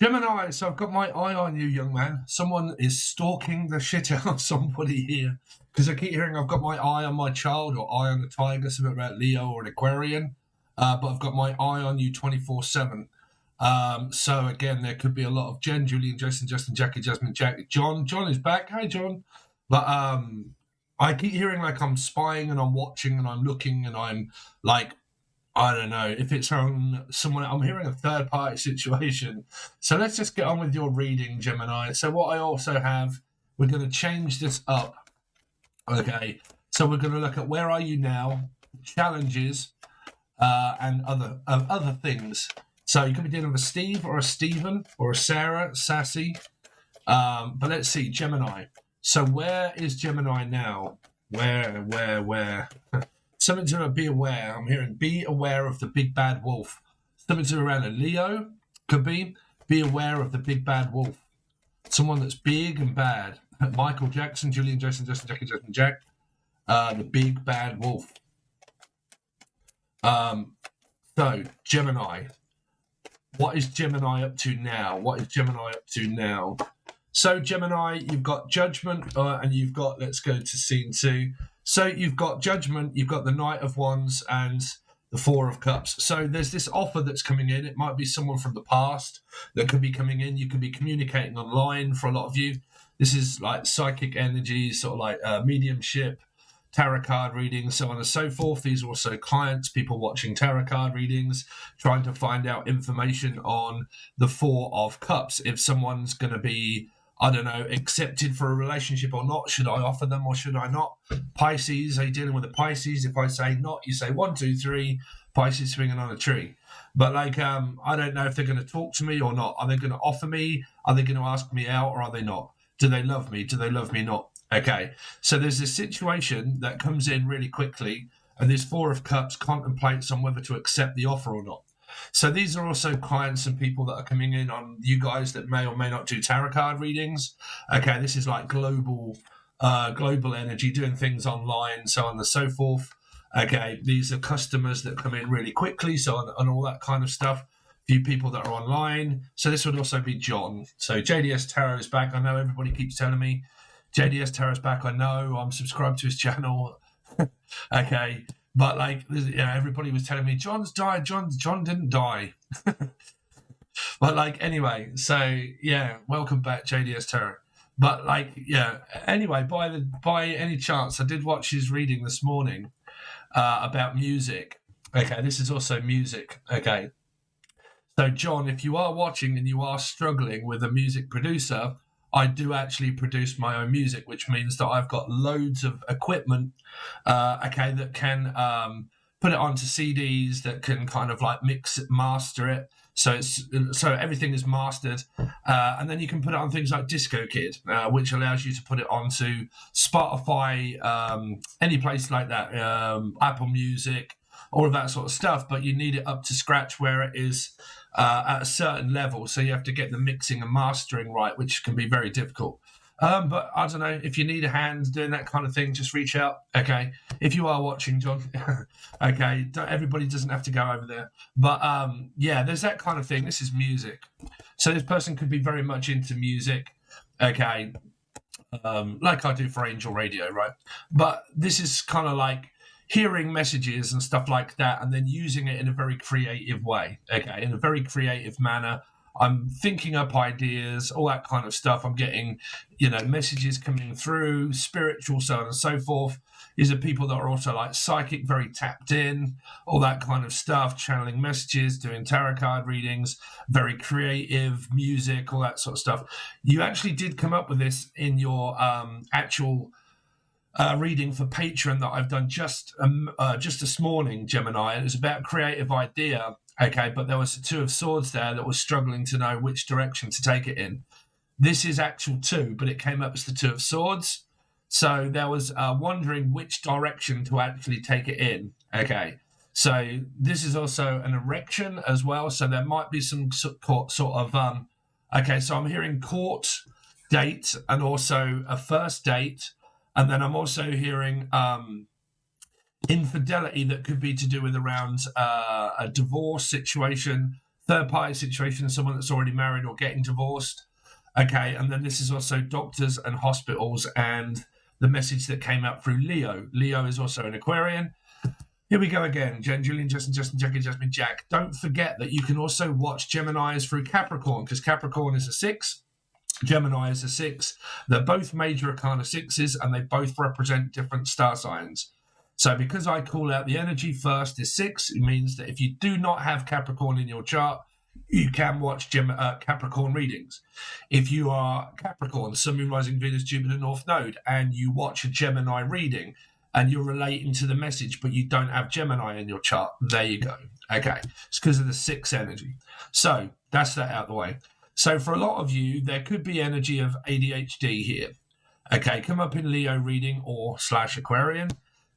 Gemini, so I've got my eye on you, young man. Someone is stalking the shit out of somebody here. Because I keep hearing I've got my eye on my child or eye on the tiger, something about Leo or an Aquarian. But I've got my eye on you 24/7. So again, there could be a lot of Jen, Julian, Jason, Justin, Jackie, Jasmine, Jack, John. John is back. Hi, John. But I keep hearing like I'm spying and I'm watching and I'm looking and I'm like, I don't know if it's on someone. I'm hearing a third party situation. So let's just get on with your reading, Gemini. So what I also have, we're going to change this up. Okay. So we're going to look at where are you now, challenges, and other things. So you could be dealing with a Steve or a Stephen or a Sarah, Sassy. But let's see, Gemini. So where is Gemini now? Where? Something to be aware. I'm hearing be aware of the big bad wolf. Something to around a Leo could be aware of the big bad wolf. Someone that's big and bad. Michael Jackson, Julian, Jason, Justin, Jackie, Justin, Jack. The big bad wolf. So Gemini. What is Gemini up to now? So Gemini, you've got Judgment, and you've got, let's go to scene 2. So you've got Judgment, you've got the Knight of Wands and the Four of Cups. So there's this offer that's coming in. It might be someone from the past that could be coming in. You could be communicating online for a lot of you. This is like psychic energy, sort of like mediumship, tarot card readings, so on and so forth. These are also clients, people watching tarot card readings, trying to find out information on the Four of Cups. If someone's going to be, I don't know, accepted for a relationship or not. Should I offer them or should I not? Pisces, are you dealing with a Pisces? If I say not, you say 1, 2, 3, Pisces swinging on a tree. But like, I don't know if they're going to talk to me or not. Are they going to offer me? Are they going to ask me out or are they not? Do they love me? Do they love me not? Okay, so there's this situation that comes in really quickly, and this Four of Cups contemplates on whether to accept the offer or not. So these are also clients and people that are coming in on you guys that may or may not do tarot card readings. Okay, this is like global energy, doing things online, so on and so forth. Okay, these are customers that come in really quickly, so on all that kind of stuff. Few people that are online. So this would also be John. So JDS Tarot is back. I know everybody keeps telling me JDS Tarot's back. I know I'm subscribed to his channel. Okay. But like, everybody was telling me John's died. John didn't die. But like, anyway, so yeah, welcome back, JDS Tarot. But like, yeah, anyway, by any chance, I did watch his reading this morning about music. Okay, this is also music. Okay. So John, if you are watching and you are struggling with a music producer, I do actually produce my own music, which means that I've got loads of equipment, that can put it onto CDs, that can kind of like mix it, master it. So everything is mastered, and then you can put it on things like DistroKid, which allows you to put it onto Spotify, any place like that, Apple Music, all of that sort of stuff. But you need it up to scratch where it is at a certain level, so you have to get the mixing and mastering right, which can be very difficult. But I don't know, if you need a hand doing that kind of thing, just reach out. Okay, if you are watching, John. Okay, everybody doesn't have to go over there, but yeah, there's that kind of thing. This is music, so this person could be very much into music. Okay, like I do for Angel Radio, right? But this is kind of like hearing messages and stuff like that, and then using it in a very creative way. Okay, in a very creative manner. I'm thinking up ideas, all that kind of stuff. I'm getting, messages coming through, spiritual, so on and so forth. These are people that are also like psychic, very tapped in, all that kind of stuff, channeling messages, doing tarot card readings, very creative, music, all that sort of stuff. You actually did come up with this in your actual reading for Patreon that I've done just this morning, Gemini. And it was about creative idea. Okay, but there was a Two of Swords there that was struggling to know which direction to take it in. This is actual 2, but it came up as the Two of Swords. So there was wondering which direction to actually take it in. Okay, so this is also an erection as well. So there might be some sort of okay, so I'm hearing court date and also a first date. And then I'm also hearing infidelity that could be to do with around a divorce situation, third-party situation, someone that's already married or getting divorced. Okay, and then this is also doctors and hospitals, and the message that came out through Leo. Leo is also an Aquarian. Here we go again. Jen, Julian, Justin, Jackie, Jasmine, Jack. Don't forget that you can also watch Geminis through Capricorn, because Capricorn is a 6. Gemini is a 6. They're both major arcana 6s, and they both represent different star signs. So because I call out the energy first is 6, it means that if you do not have Capricorn in your chart, you can watch Capricorn readings. If you are Capricorn, Sun, Moon, Rising, Venus, Jupiter, North Node, and you watch a Gemini reading and you're relating to the message, but you don't have Gemini in your chart, there you go. Okay, it's because of the 6 energy. So that's that out of the way. So for a lot of you, there could be energy of ADHD here. Okay, come up in Leo reading or / Aquarian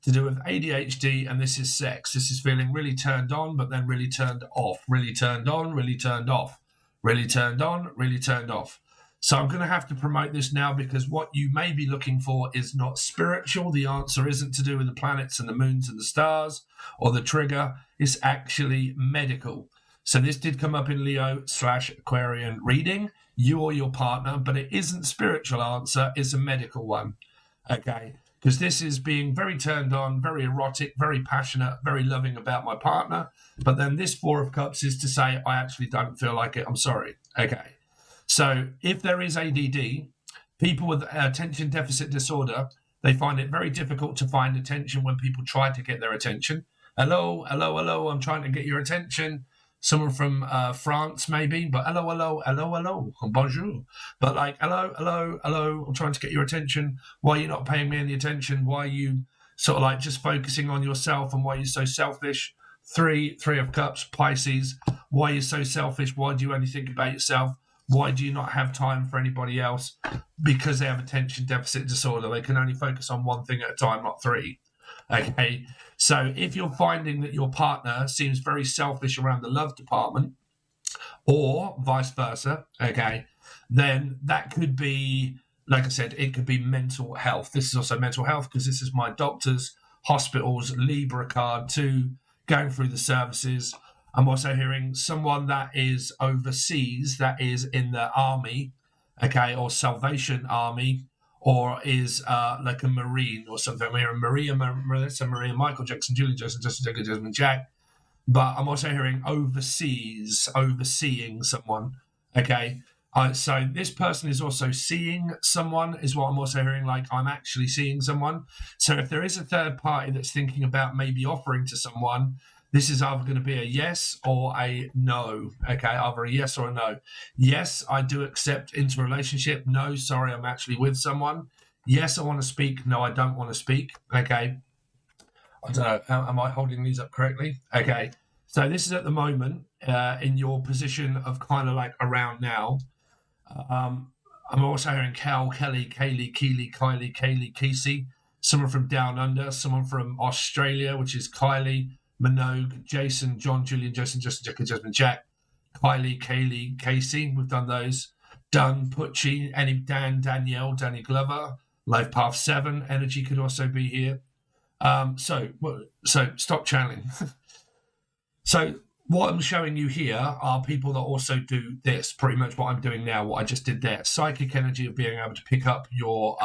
to do with ADHD, and this is sex. This is feeling really turned on, but then really turned off, really turned on, really turned off, really turned on, really turned off. So I'm going to have to promote this now, because what you may be looking for is not spiritual. The answer isn't to do with the planets and the moons and the stars or the trigger. It's actually medical. So this did come up in Leo / Aquarian reading, you or your partner, but it isn't spiritual answer. It's a medical one. Okay. Because this is being very turned on, very erotic, very passionate, very loving about my partner. But then this 4 of Cups is to say, I actually don't feel like it. I'm sorry. Okay. So if there is ADD, people with attention deficit disorder, they find it very difficult to find attention when people try to get their attention. Hello, hello, hello, I'm trying to get your attention. Someone from France, maybe, but hello, hello, hello, hello, bonjour. But like, hello, hello, hello, I'm trying to get your attention. Why are you not paying me any attention? Why are you sort of like just focusing on yourself, and why are you so selfish? 3 of Cups, Pisces. Why are you so selfish? Why do you only think about yourself? Why do you not have time for anybody else? Because they have attention deficit disorder. They can only focus on one thing at a time, not 3. Okay, so if you're finding that your partner seems very selfish around the love department, or vice versa, okay, then that could be, like I said, it could be mental health. This is also mental health, because this is my doctors, hospitals, Libra card 2, going through the services. I'm also hearing someone that is overseas, that is in the army, okay, or Salvation Army, or is like a Marine or something. I'm hearing Maria, Michael Jackson, Julie Jackson, Justin Jacob, Jasmine Jack. But I'm also hearing overseas, overseeing someone. Okay. So this person is also seeing someone, is what I'm also hearing, like I'm actually seeing someone. So if there is a third party that's thinking about maybe offering to someone, this is either going to be a yes or a no. Okay, either a yes or a no. Yes, I do accept into a relationship. No, sorry, I'm actually with someone. Yes, I want to speak. No, I don't want to speak. Okay. I don't know. Am I holding these up correctly? Okay. So this is at the moment in your position of kind of like around now. I'm also hearing Cal, Kelly, Kaylee, Keely, Kylie, Kaylee, Kesey. Someone from Down Under. Someone from Australia, which is Kylie. Minogue, Jason, John, Julian, Justin, Jack, Jasmine, Jack, Kylie, Kaylee, Casey. We've done those. Dunn, Pucci, Dan, Danielle, Danny Glover, Life Path 7. Energy could also be here. So stop channeling. So what I'm showing you here are people that also do this, pretty much what I'm doing now, what I just did there. Psychic energy of being able to pick up your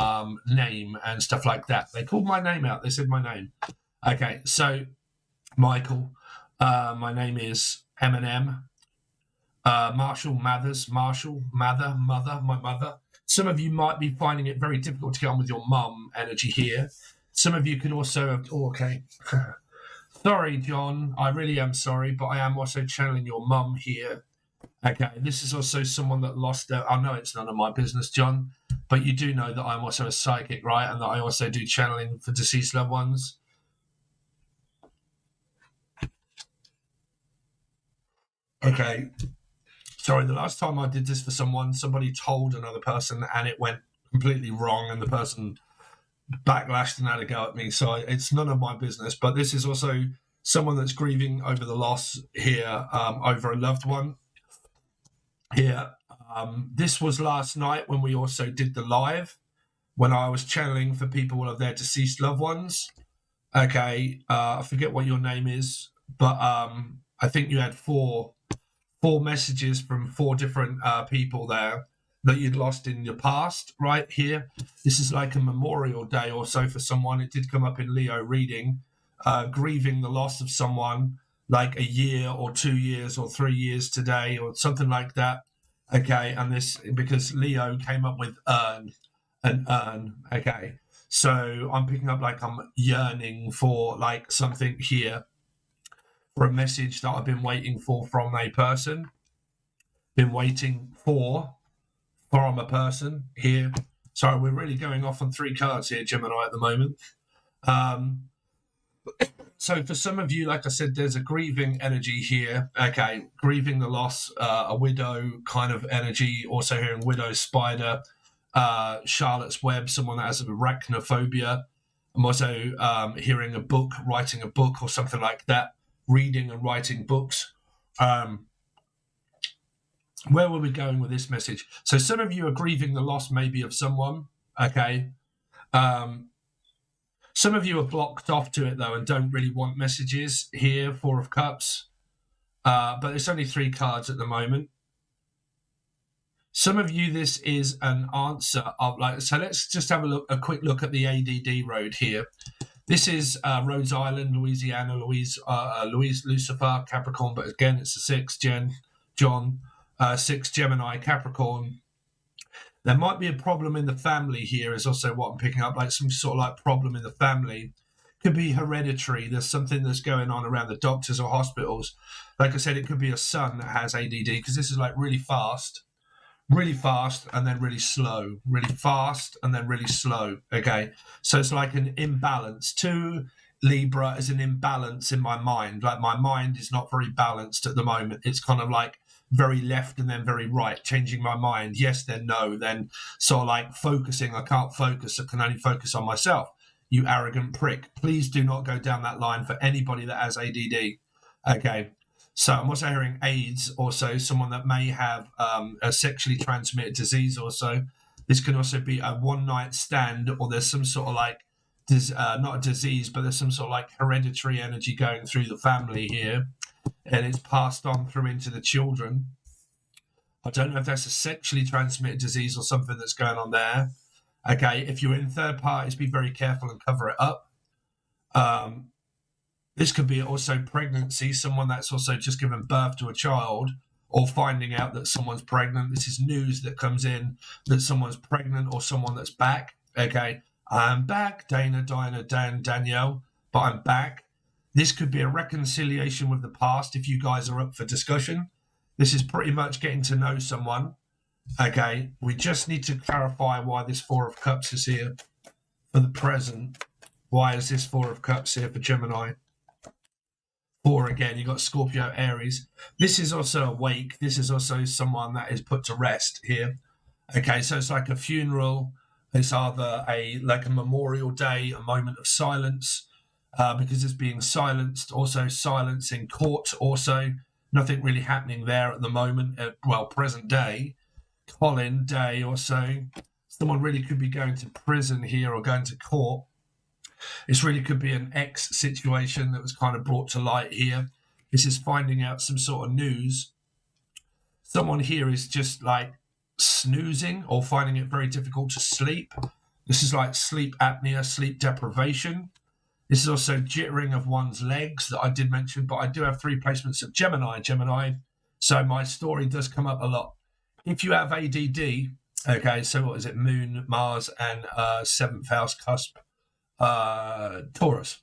name and stuff like that. They called my name out. They said my name. Okay, so Michael, my name is Eminem, Marshall, Mathers, Marshall, Mather, Mother, my mother. Some of you might be finding it very difficult to get on with your mum energy here. Some of you can also have, okay. Sorry, John, I really am sorry, but I am also channeling your mum here. Okay, this is also someone that lost their, I know it's none of my business, John, but you do know that I'm also a psychic, right? And that I also do channeling for deceased loved ones. Okay, sorry, the last time I did this for someone, somebody told another person and it went completely wrong and the person backlashed and had a go at me. So it's none of my business, but this is also someone that's grieving over the loss here, over a loved one here. This was last night when we also did the live, when I was channeling for people of their deceased loved ones. Okay, I forget what your name is, but I think you had four 4 messages from 4 different people there that you'd lost in your past, right here. This is like a Memorial Day or so for someone. It did come up in Leo reading, grieving the loss of someone, like a year or 2 years or 3 years today or something like that. Okay, and this, because Leo came up with earn. Okay, so I'm picking up like I'm yearning for like something here, for a message that I've been waiting for from a person, been waiting for from a person here. Sorry, we're really going off on 3 cards here, Gemini, at the moment. So for some of you, like I said, there's a grieving energy here. Okay, grieving the loss, a widow kind of energy. Also hearing widow, spider, Charlotte's Web, someone that has arachnophobia. I'm also hearing a book, writing a book or something like that, reading and writing books. Where were we going with this message? So some of you are grieving the loss maybe of someone, okay? Some of you are blocked off to it, though, and don't really want messages here, 4 of Cups. But it's only 3 cards at the moment. Some of you, this is an answer of like, so let's just have a quick look at the ADD road here. This is Rhode Island, Louisiana, Louise, Lucifer, Capricorn, but again, it's a 6, John, 6, Gemini, Capricorn. There might be a problem in the family here is also what I'm picking up, like some sort of like problem in the family. Could be hereditary. There's something that's going on around the doctors or hospitals. Like I said, it could be a son that has ADD, because this is like really fast, and then really slow, really fast, and then really slow. Okay, so it's like an imbalance. 2 Libra is an imbalance in my mind. Like my mind is not very balanced at the moment. It's kind of like very left and then very right, changing my mind. Yes, then no, then sort of like focusing. I can't focus. I can only focus on myself. You arrogant prick. Please do not go down that line for anybody that has ADD. Okay. So I'm also hearing AIDS, also someone that may have a sexually transmitted disease also. This can also be a one-night stand, or there's some sort of like, not a disease, but there's some sort of like hereditary energy going through the family here, and it's passed on through into the children. I don't know if that's a sexually transmitted disease or something that's going on there. Okay, if you're in third parties, be very careful and cover it up. This could be also pregnancy, someone that's also just given birth to a child, or finding out that someone's pregnant. This is news that comes in that someone's pregnant or someone that's back. Okay, I'm back, Dana, Danielle, but I'm back. This could be a reconciliation with the past if you guys are up for discussion. This is pretty much getting to know someone. Okay, we just need to clarify why this 4 of Cups is here for the present. Why is this 4 of Cups here for Gemini? 4 again, you got Scorpio, Aries. This is also awake. This is also someone that is put to rest here. Okay, so it's like a funeral. It's either like a Memorial Day, a moment of silence, because it's being silenced. Also silence in court. Also nothing really happening there at the moment. Well, present day, Colin Day or so. Someone really could be going to prison here or going to court. This really could be an ex situation that was kind of brought to light here. This is finding out some sort of news. Someone here is just like snoozing or finding it very difficult to sleep. This is like sleep apnea, sleep deprivation. This is also jittering of one's legs that I did mention, but I do have 3 placements of Gemini. So my story does come up a lot. If you have ADD, okay, so what is it? Moon, Mars, and 7th house cusp. Taurus.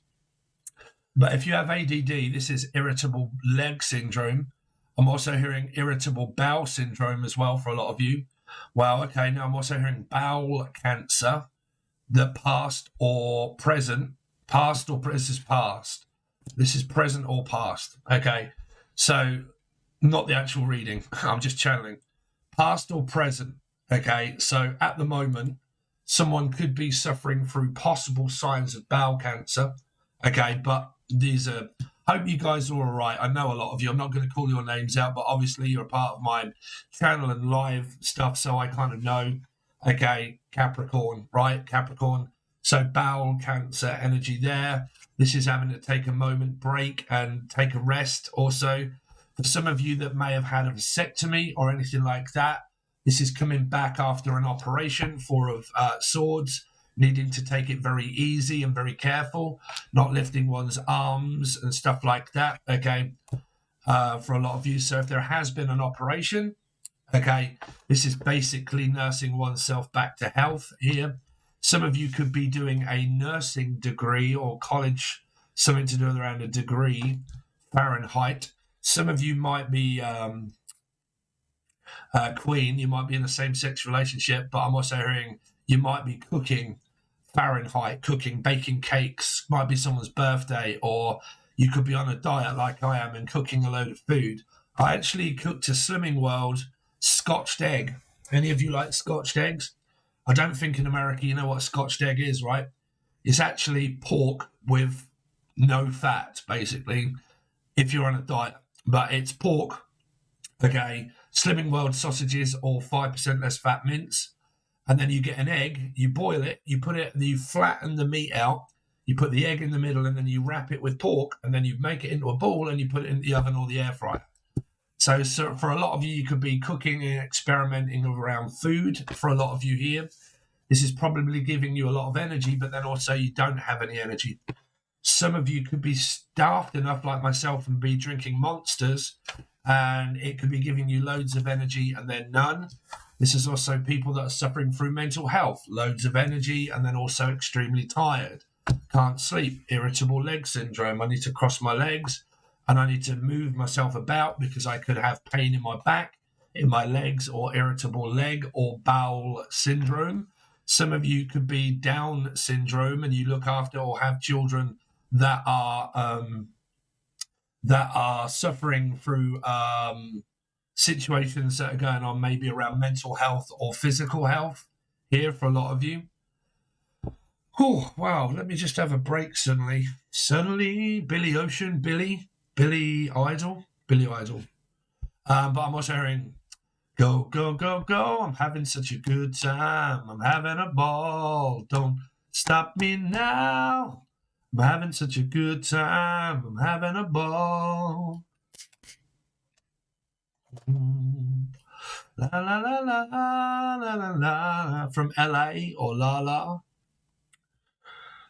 But if you have ADD, this is irritable leg syndrome. I'm also hearing irritable bowel syndrome as well for a lot of you. Well, okay, now I'm also hearing bowel cancer, the past or present. This is past. This is present or past. Okay, so not the actual reading. I'm just channeling. Past or present. Okay, so at the moment, someone could be suffering through possible signs of bowel cancer. Okay, but these are, hope you guys are all right. I know a lot of you, I'm not going to call your names out, but obviously you're a part of my channel and live stuff, so I kind of know. Okay, Capricorn, right? Capricorn. So bowel cancer energy there. This is having to take a moment break and take a rest also. For some of you that may have had a vasectomy or anything like that, this is coming back after an operation, Four of Swords, needing to take it very easy and very careful, not lifting one's arms and stuff like that, okay, for a lot of you. So if there has been an operation, okay, this is basically nursing oneself back to health here. Some of you could be doing a nursing degree or college, something to do with around a degree, Fahrenheit. Some of you might be queen, you might be in a same-sex relationship, but I'm also hearing you might be cooking Fahrenheit, cooking, baking cakes, might be someone's birthday, or you could be on a diet like I am and cooking a load of food. I actually cooked a Slimming World scotched egg. Any of you like scotched eggs? I don't think in America you know what a scotched egg is, right? It's actually pork with no fat, basically, if you're on a diet. But it's pork, okay, Slimming World sausages or 5% less fat mince. And then you get an egg, you boil it, you put it, and you flatten the meat out. You put the egg in the middle, and then you wrap it with pork, and then you make it into a ball, and you put it in the oven or the air fryer. So for a lot of you, you could be cooking and experimenting around food. For a lot of you here, this is probably giving you a lot of energy, but then also you don't have any energy. Some of you could be starved enough, like myself, and be drinking Monsters, and it could be giving you loads of energy and then none. This is also people that are suffering through mental health, loads of energy, and then also extremely tired. Can't sleep, irritable leg syndrome. I need to cross my legs, and I need to move myself about because I could have pain in my back, in my legs, or irritable leg or bowel syndrome. Some of you could be Down syndrome, and you look after or have children that are suffering through situations that are going on, maybe around mental health or physical health. Here for a lot of you. Oh wow! Let me just have a break. Suddenly, Billy Ocean, Billy Idol. But I'm also hearing, go, go, go, go. I'm having such a good time. I'm having a ball. Don't stop me now. I'm having such a good time. I'm having a ball. La la la la la la la. From LA or La La.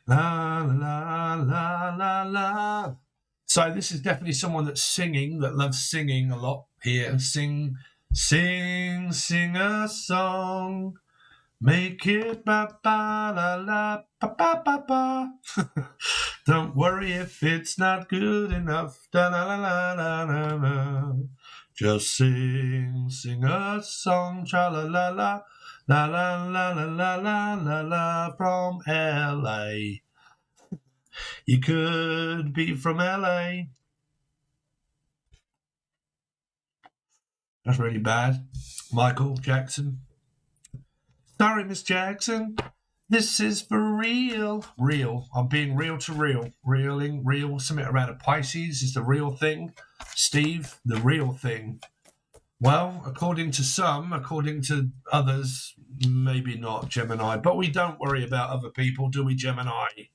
La la la la la. So this is definitely someone that's singing, that loves singing a lot here. Sing a song. Make it ba ba la la ba ba ba ba. Don't worry if it's not good enough. Da la la la la la la. Just sing a song. Tra la la la la la la la la la la la from LA. You could be from LA. That's really bad. Michael Jackson. Sorry, Miss Jackson. This is for real. Real. I'm being real to real. Reeling, real. Something around a Pisces is the real thing. Steve, the real thing. Well, according to some, according to others, maybe not Gemini. But we don't worry about other people, do we, Gemini?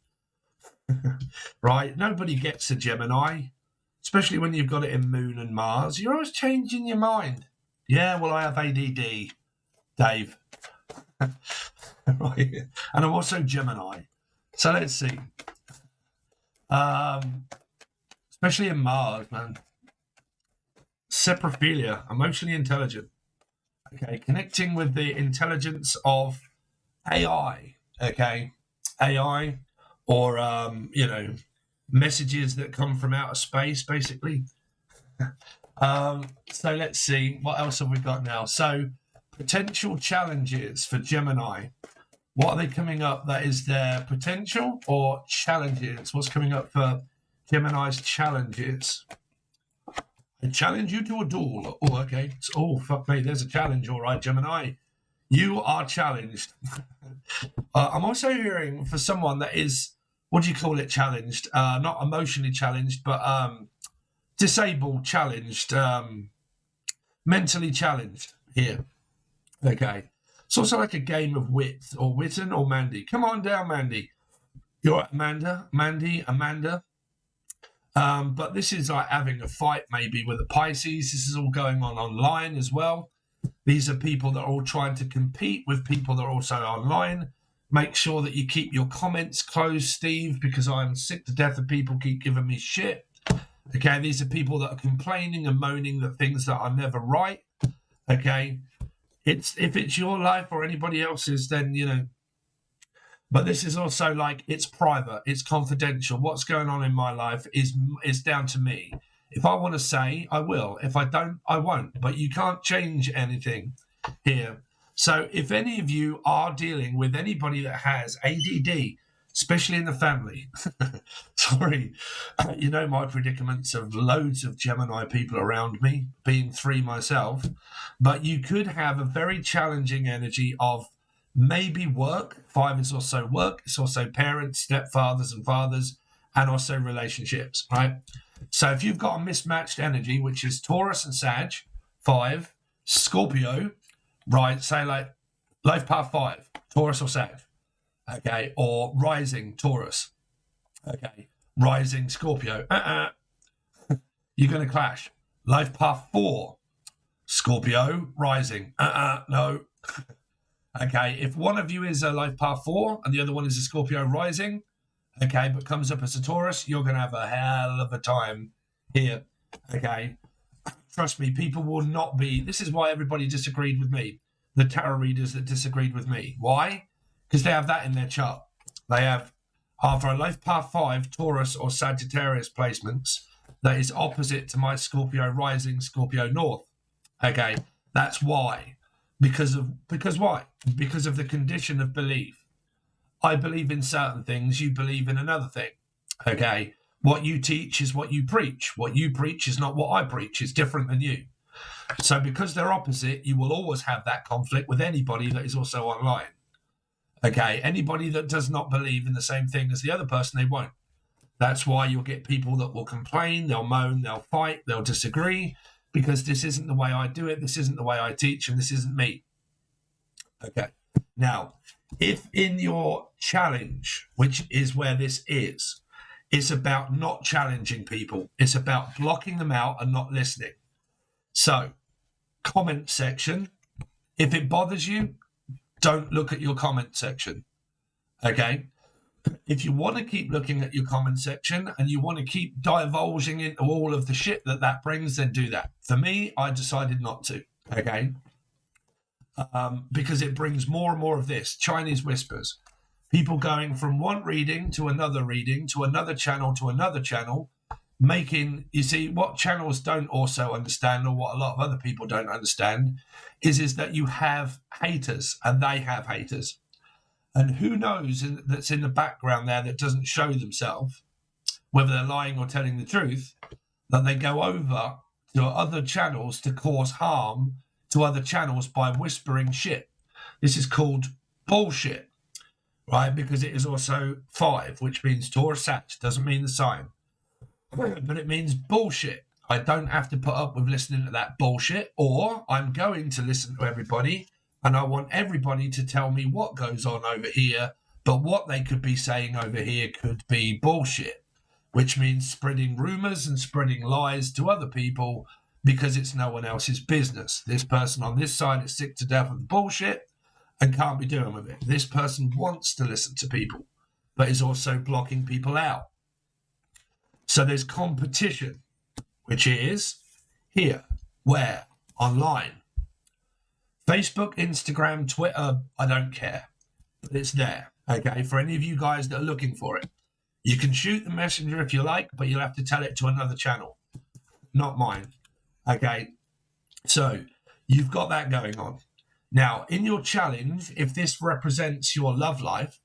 Right? Nobody gets a Gemini, especially when you've got it in Moon and Mars. You're always changing your mind. Yeah, well, I have ADD, Dave. Right. And I'm also Gemini. So let's see. Especially in Mars, man. Saprophilia, emotionally intelligent. Okay, connecting with the intelligence of AI. Okay, AI, or messages that come from outer space, basically. So let's see, what else have we got now? So potential challenges for Gemini. What are they coming up? That is their potential or challenges? What's coming up for Gemini's challenges? I challenge you to a duel. Oh, okay. Oh, fuck me. There's a challenge. All right, Gemini. You are challenged. I'm also hearing for someone that is, what do you call it, challenged? Not emotionally challenged, but disabled, challenged, mentally challenged here. Okay. It's also like a game of wit, or Witten or Mandy. Come on down, Mandy. You're right, Amanda. Mandy, Amanda. But this is like having a fight maybe with a Pisces. This is all going on online as well. These are people that are all trying to compete with people that are also online. Make sure that you keep your comments closed, Steve, because I'm sick to death of people keep giving me shit. Okay, these are people that are complaining and moaning that things that are never right. Okay, if it's your life or anybody else's, then, you know. But this is also like, it's private, it's confidential. What's going on in my life is down to me. If I want to say, I will. If I don't, I won't. But you can't change anything here. So if any of you are dealing with anybody that has ADD, especially in the family, sorry, you know my predicaments of loads of Gemini people around me, being 3 myself, but you could have a very challenging energy of maybe work. 5 is also work. It's also parents, stepfathers and fathers, and also relationships, right? So if you've got a mismatched energy, which is Taurus and Sag, 5, Scorpio, right? Say like life path 5, Taurus or Sag, okay? Or rising Taurus, okay? Rising Scorpio, you're going to clash. Life path 4, Scorpio, rising, no. Okay, if one of you is a life path 4 and the other one is a Scorpio rising, okay, but comes up as a Taurus, you're going to have a hell of a time here, okay? Trust me, people will not be. This is why everybody disagreed with me, the tarot readers that disagreed with me. Why? Because they have that in their chart. They have either a life path 5, Taurus or Sagittarius placements that is opposite to my Scorpio rising, Scorpio north, okay? That's why. Because why? Because of the condition of belief. I believe in certain things, you believe in another thing. Okay. What you teach is what you preach. What you preach is not what I preach. It's different than you. So because they're opposite, you will always have that conflict with anybody that is also online. Okay. Anybody that does not believe in the same thing as the other person, they won't. That's why you'll get people that will complain, they'll moan, they'll fight, they'll disagree, because this isn't the way I do it, this isn't the way I teach, and this isn't me. Okay. Now, if in your challenge, which is where this is, it's about not challenging people. It's about blocking them out and not listening. So, comment section. If it bothers you, don't look at your comment section. Okay? If you want to keep looking at your comment section and you want to keep divulging into all of the shit that brings, then do that. For me, I decided not to. Okay? Because it brings more and more of this Chinese whispers, people going from one reading to another channel to another channel, making, you see, what channels don't also understand, or what a lot of other people don't understand, is that you have haters and they have haters, and who knows that's in the background there that doesn't show themselves, whether they're lying or telling the truth, that they go over to other channels to cause harm to other channels by whispering shit. This is called bullshit, right? Because it is also 5, which means Taurus Sag, doesn't mean the sign, but it means bullshit. I don't have to put up with listening to that bullshit, or I'm going to listen to everybody, and I want everybody to tell me what goes on over here, but what they could be saying over here could be bullshit, which means spreading rumors and spreading lies to other people because it's no one else's business. This person on this side is sick to death of the bullshit and can't be doing with it. This person wants to listen to people, but is also blocking people out. So there's competition, which is here, where? Online. Facebook, Instagram, Twitter, I don't care. But it's there, okay, for any of you guys that are looking for it. You can shoot the messenger if you like, but you'll have to tell it to another channel, not mine. Okay, so you've got that going on. Now, in your challenge, if this represents your love life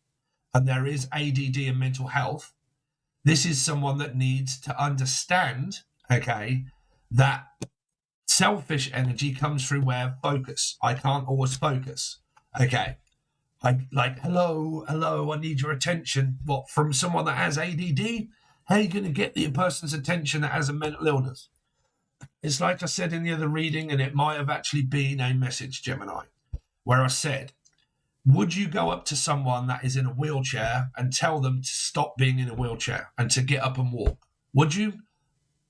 and there is ADD and mental health, this is someone that needs to understand, okay, that selfish energy comes through where focus. I can't always focus. Okay, I like, hello, I need your attention. What, from someone that has ADD? How are you going to get the person's attention that has a mental illness? It's like I said in the other reading, and it might have actually been a message, Gemini, where I said, would you go up to someone that is in a wheelchair and tell them to stop being in a wheelchair and to get up and walk? Would you?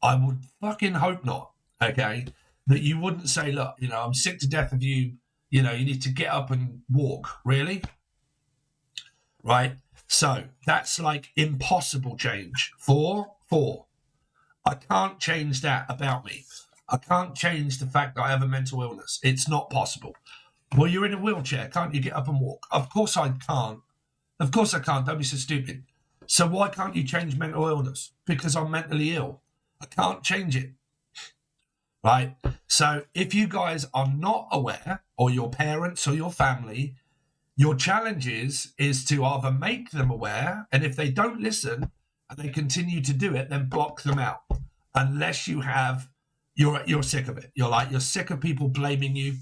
I would fucking hope not. Okay, that you wouldn't say, look, I'm sick to death of you. You need to get up and walk. Really? Right. So that's like impossible change. Four. I can't change that about me. I can't change the fact that I have a mental illness. It's not possible. Well, you're in a wheelchair. Can't you get up and walk? Of course I can't. Of course I can't. Don't be so stupid. So why can't you change mental illness? Because I'm mentally ill. I can't change it. Right? So if you guys are not aware, or your parents or your family, your challenge is to either make them aware, and if they don't listen and they continue to do it, then block them out. Unless you're sick of it. You're sick of people blaming you.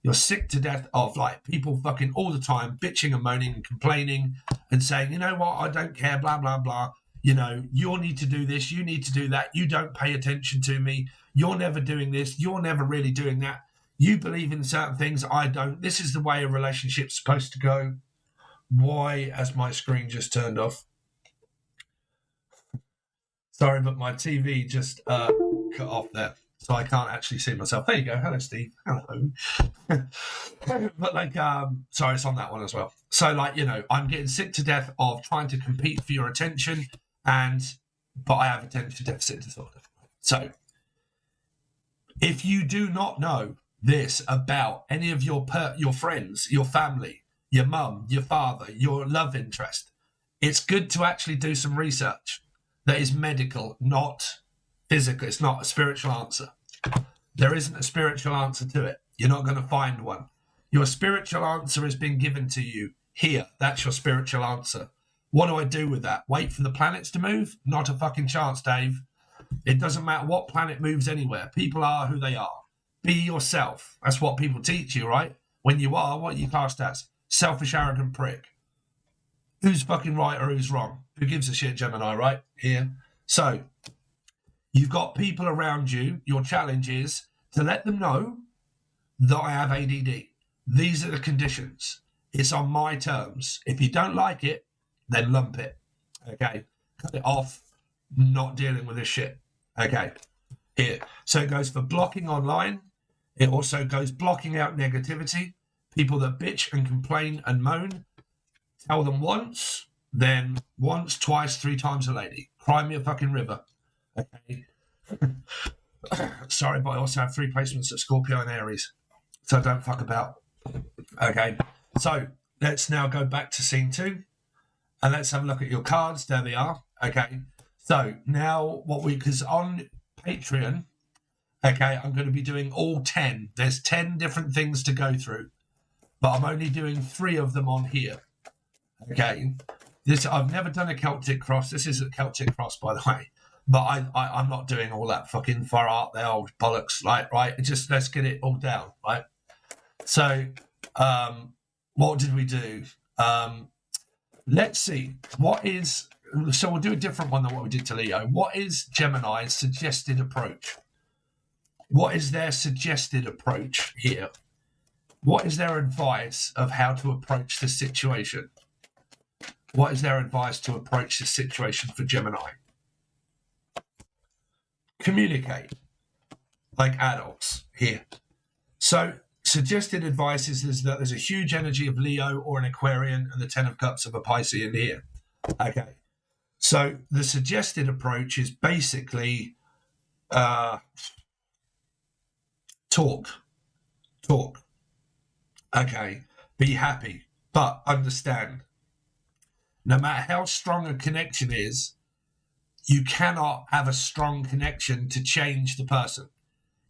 You're sick to death of like people fucking all the time bitching and moaning and complaining and saying, you know what, I don't care, blah, blah, blah. You need to do this, you need to do that. You don't pay attention to me. You're never doing this. You're never really doing that. You believe in certain things. I don't. This is the way a relationship's supposed to go. Why has my screen just turned off? Sorry, but my TV just cut off there. So I can't actually see myself. There you go. Hello, Steve. Hello. But sorry, it's on that one as well. So I'm getting sick to death of trying to compete for your attention, but I have attention deficit disorder. So if you do not know this about any of your friends, your family, your mum, your father, your love interest, it's good to actually do some research that is medical, not physical. It's not a spiritual answer. There isn't a spiritual answer to it. You're not going to find one. Your spiritual answer has been given to you here. That's your spiritual answer. What do I do with that? Wait for the planets to move? Not a fucking chance, Dave. It doesn't matter what planet moves anywhere. People are who they are. Be yourself. That's what people teach you, right? When you are, what are you classed as? Selfish, arrogant prick. Who's fucking right or who's wrong? Who gives a shit, Gemini, right? Here. So, you've got people around you. Your challenge is to let them know that I have ADD. These are the conditions. It's on my terms. If you don't like it, then lump it. Okay? Cut it off. Not dealing with this shit. Okay? Here. So it goes for blocking online. It also goes blocking out negativity. People that bitch and complain and moan. Tell them once, then once, twice, 3 times a lady. Cry me a fucking river. Okay? Sorry, but I also have 3 placements of Scorpio and Aries. So don't fuck about. Okay? So let's now go back to scene 2. And let's have a look at your cards. There they are. Okay? So now because on Patreon, okay, I'm going to be doing all 10. There's 10 different things to go through. But I'm only doing 3 of them on here. Okay? I've never done a Celtic cross. This is a Celtic cross, by the way. But I'm not doing all that fucking far out there, old bollocks, right? Just let's get it all down, right? So, what did we do? Let's see. So we'll do a different one than what we did to Leo. What is Gemini's suggested approach? What is their suggested approach here? What is their advice of how to approach the situation? What is their advice to approach the situation for Gemini? Communicate like adults here. So suggested advice is that there's a huge energy of Leo or an Aquarian and the 10 of Cups of a Piscean here. Okay. So the suggested approach is basically talk. Okay. Be happy, but understand. No matter how strong a connection is, you cannot have a strong connection to change the person.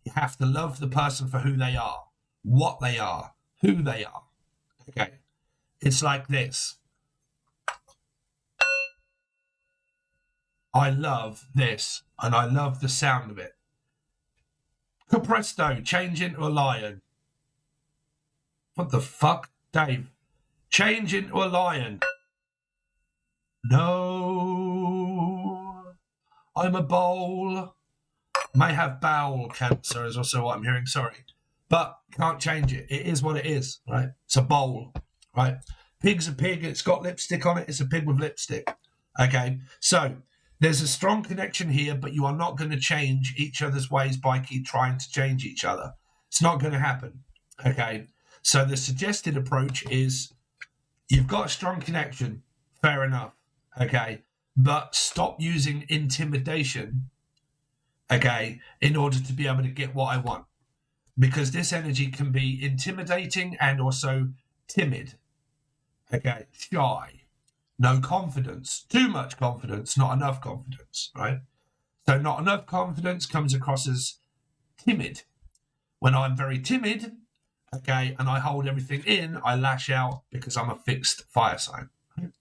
You have to love the person for who they are, what they are, who they are. Okay. It's like this. I love this, and I love the sound of it. Capresto, change into a lion. What the fuck? Dave. Change into a lion. No. I'm a bowl. May have bowel cancer is also what I'm hearing, sorry. But can't change it. It is what it is, right? It's a bowl, right? Pig's a pig. It's got lipstick on it. It's a pig with lipstick. Okay, so There's a strong connection here, but you are not going to change each other's ways by keep trying to change each other. It's not going to happen. Okay. So the suggested approach is you've got a strong connection. Fair enough. Okay. But stop using intimidation. Okay. In order to be able to get what I want. Because this energy can be intimidating and also timid. Okay. Shy. No confidence, too much confidence, not enough confidence, right? So not enough confidence comes across as timid. When I'm very timid, okay, and I hold everything in, I lash out because I'm a fixed fire sign. Right?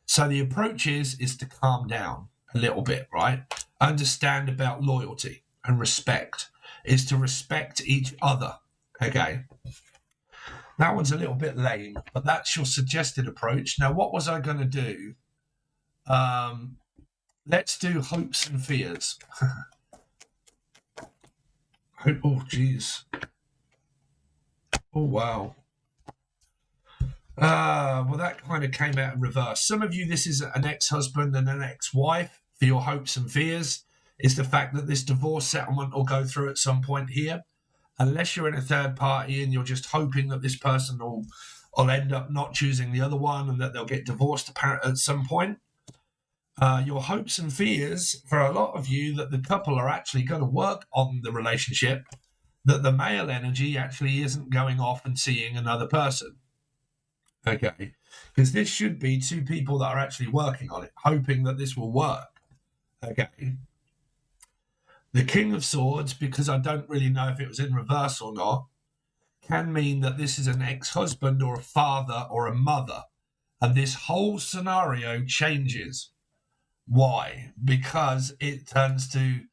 So the approach is to calm down a little bit, right? Understand about loyalty and respect is to respect each other, okay? That one's a little bit lame, but that's your suggested approach. Now, what was I going to do? Let's do hopes and fears. Oh, geez. Oh, wow. Well, that kind of came out in reverse. Some of you, this is an ex-husband and an ex-wife for your hopes and fears. It's the fact that this divorce settlement will go through at some point here. Unless you're in a third party and you're just hoping that this person will end up not choosing the other one and that they'll get divorced at some point. Your hopes and fears for a lot of you that the couple are actually going to work on the relationship, that the male energy actually isn't going off and seeing another person. Okay. Because this should be two people that are actually working on it, hoping that this will work. Okay. The King of Swords, because I don't really know if it was in reverse or not, can mean that this is an ex-husband or a father or a mother. And this whole scenario changes. Why? Because it turns to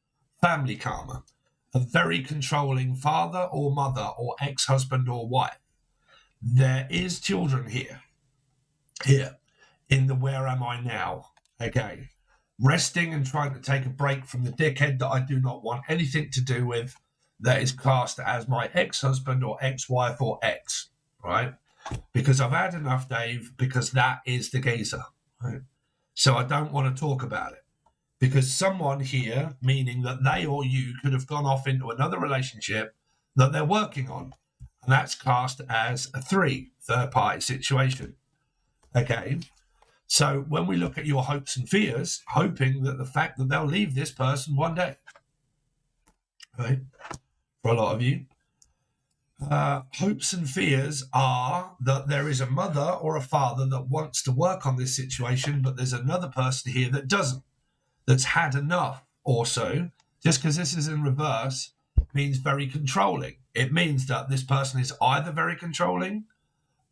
family karma. A very controlling father or mother or ex-husband or wife. There is children here in the where am I now? Okay. Resting and trying to take a break from the dickhead that I do not want anything to do with, that is classed as my ex-husband or ex-wife or ex, right? Because I've had enough, Dave, because that is the geezer, right? So I don't want to talk about it. Because someone here, meaning that they or you could have gone off into another relationship that they're working on. And that's classed as a third-party situation. Okay. So when we look at your hopes and fears, hoping that the fact that they'll leave this person one day, right? For a lot of you, hopes and fears are that there is a mother or a father that wants to work on this situation, but there's another person here that doesn't, that's had enough. Also, just because this is in reverse means very controlling. It means that this person is either very controlling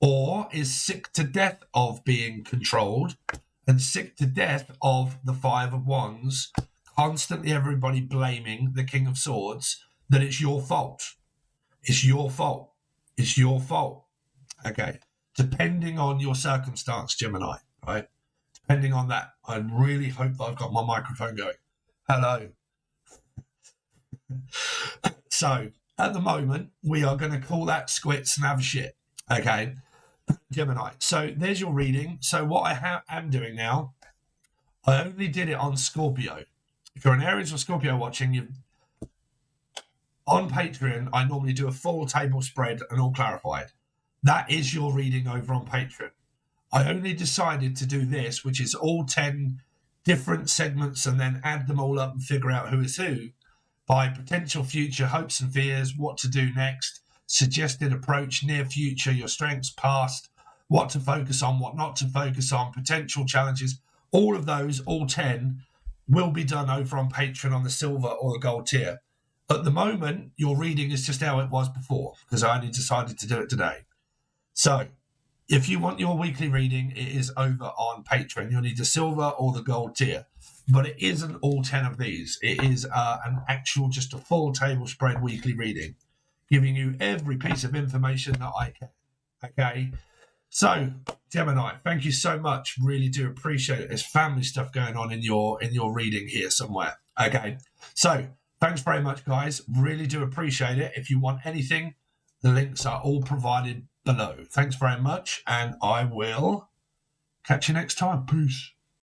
or is sick to death of being controlled and sick to death of the Five of Wands, constantly everybody blaming the King of Swords that it's your fault. It's your fault. It's your fault. Okay. Depending on your circumstance, Gemini, right? Depending on that. I really hope that I've got my microphone going. Hello. So, at the moment, we are going to call that squits and have a shit. Okay. Gemini. So there's your reading. So what I am doing now, I only did it on Scorpio. If you're an Aries or Scorpio watching, on Patreon, I normally do a full table spread and all clarified. That is your reading over on Patreon. I only decided to do this, which is all 10 different segments and then add them all up and figure out who is who by potential future, hopes and fears, what to do next, suggested approach, near future, your strengths, past, what to focus on, what not to focus on, potential challenges. All of those, all 10, will be done over on Patreon on the silver or the gold tier. At the moment, your reading is just how it was before because I only decided to do it today. So if you want your weekly reading, it is over on Patreon. You'll need the silver or the gold tier. But it isn't all 10 of these. It is an actual, just a full table spread weekly reading, giving you every piece of information that I can. Okay. So, Gemini, thank you so much. Really do appreciate it. There's family stuff going on in your reading here somewhere. Okay. So, thanks very much, guys. Really do appreciate it. If you want anything, the links are all provided below. Thanks very much, and I will catch you next time. Peace.